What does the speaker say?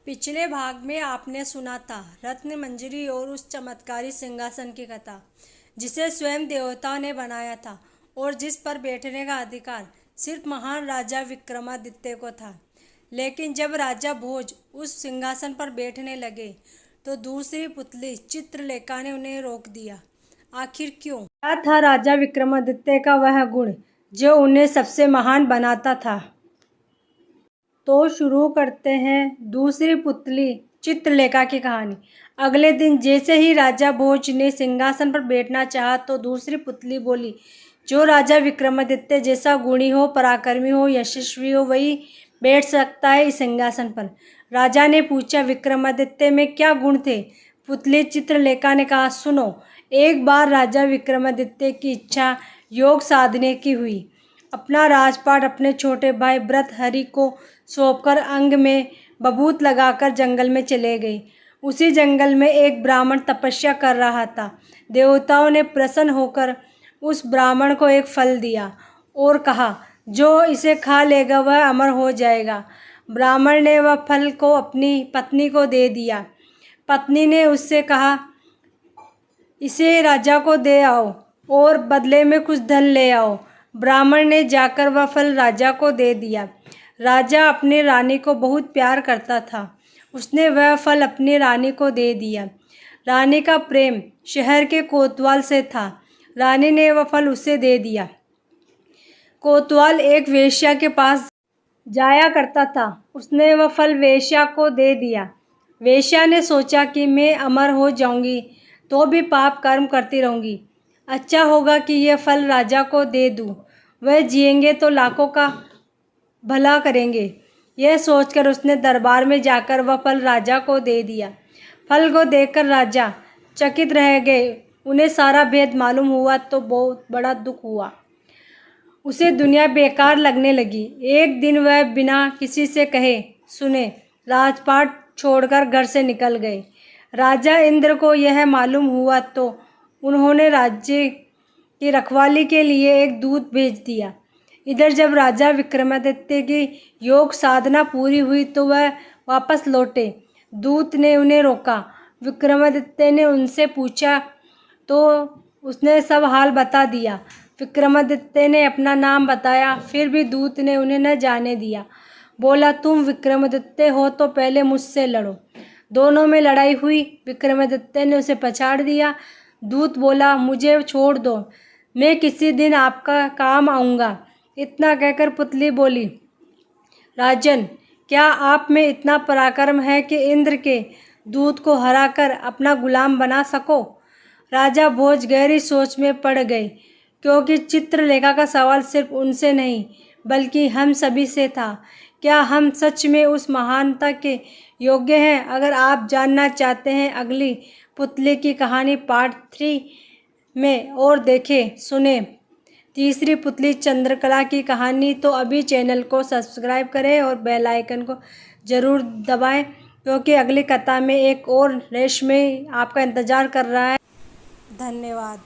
पिछले भाग में आपने सुना था रत्न मंजरी और उस चमत्कारी सिंहासन की कथा जिसे स्वयं देवताओं ने बनाया था और जिस पर बैठने का अधिकार सिर्फ महान राजा विक्रमादित्य को था। लेकिन जब राजा भोज उस सिंहासन पर बैठने लगे तो दूसरी पुतली चित्रलेखा ने उन्हें रोक दिया। आखिर क्यों? क्या था राजा विक्रमादित्य का वह गुण जो उन्हें सबसे महान बनाता था? तो शुरू करते हैं दूसरी पुतली चित्रलेखा की कहानी। अगले दिन जैसे ही राजा भोज ने सिंहासन पर बैठना चाहा तो दूसरी पुतली बोली, जो राजा विक्रमादित्य जैसा गुणी हो, पराक्रमी हो, यशस्वी हो, वही बैठ सकता है इस सिंहासन पर। राजा ने पूछा, विक्रमादित्य में क्या गुण थे? पुतली चित्रलेखा ने कहा, सुनो। एक बार राजा विक्रमादित्य की इच्छा योग साधने की हुई। अपना राजपाट अपने छोटे भाई भर्तृहरि को सौंपकर अंग में बबूत लगाकर जंगल में चले गए। उसी जंगल में एक ब्राह्मण तपस्या कर रहा था। देवताओं ने प्रसन्न होकर उस ब्राह्मण को एक फल दिया और कहा, जो इसे खा लेगा वह अमर हो जाएगा। ब्राह्मण ने वह फल को अपनी पत्नी को दे दिया। पत्नी ने उससे कहा, इसे राजा को दे आओ और बदले में कुछ धन ले आओ। ब्राह्मण ने जाकर वह फल राजा को दे दिया। राजा अपनी रानी को बहुत प्यार करता था। उसने वह फल अपनी रानी को दे दिया। रानी का प्रेम शहर के कोतवाल से था। रानी ने वह फल उसे दे दिया। कोतवाल एक वेश्या के पास जाया करता था। उसने वह फल वेश्या को दे दिया। वेश्या ने सोचा कि मैं अमर हो जाऊंगी तो भी पाप कर्म करती रहूंगी। अच्छा होगा कि यह फल राजा को दे दूं। वह जिएंगे तो लाखों का भला करेंगे। यह सोचकर उसने दरबार में जाकर वह फल राजा को दे दिया। फल को देखकर राजा चकित रह गए। उन्हें सारा भेद मालूम हुआ तो बहुत बड़ा दुख हुआ। उसे दुनिया बेकार लगने लगी। एक दिन वह बिना किसी से कहे सुने राजपाट छोड़कर घर से निकल गए। राजा इंद्र को यह मालूम हुआ तो उन्होंने राज्य की रखवाली के लिए एक दूत भेज दिया। इधर जब राजा विक्रमादित्य की योग साधना पूरी हुई तो वह वापस लौटे। दूत ने उन्हें रोका। विक्रमादित्य ने उनसे पूछा तो उसने सब हाल बता दिया। विक्रमादित्य ने अपना नाम बताया, फिर भी दूत ने उन्हें न जाने दिया। बोला, तुम विक्रमादित्य हो तो पहले मुझसे लड़ो। दोनों में लड़ाई हुई। विक्रमादित्य ने उसे पछाड़ दिया। दूत बोला, मुझे छोड़ दो, मैं किसी दिन आपका काम आऊँगा। इतना कहकर पुतली बोली, राजन, क्या आप में इतना पराक्रम है कि इंद्र के दूत को हराकर अपना गुलाम बना सको? राजा भोज गहरी सोच में पड़ गए, क्योंकि चित्रलेखा का सवाल सिर्फ उनसे नहीं बल्कि हम सभी से था। क्या हम सच में उस महानता के योग्य हैं? अगर आप जानना चाहते हैं अगली पुतली की कहानी पार्ट 3 में और देखें सुने तीसरी पुतली चंद्रकला की कहानी, तो अभी चैनल को सब्सक्राइब करें और बेल आइकन को ज़रूर दबाएं, क्योंकि अगली कथा में एक और रहस्य में आपका इंतज़ार कर रहा है। धन्यवाद।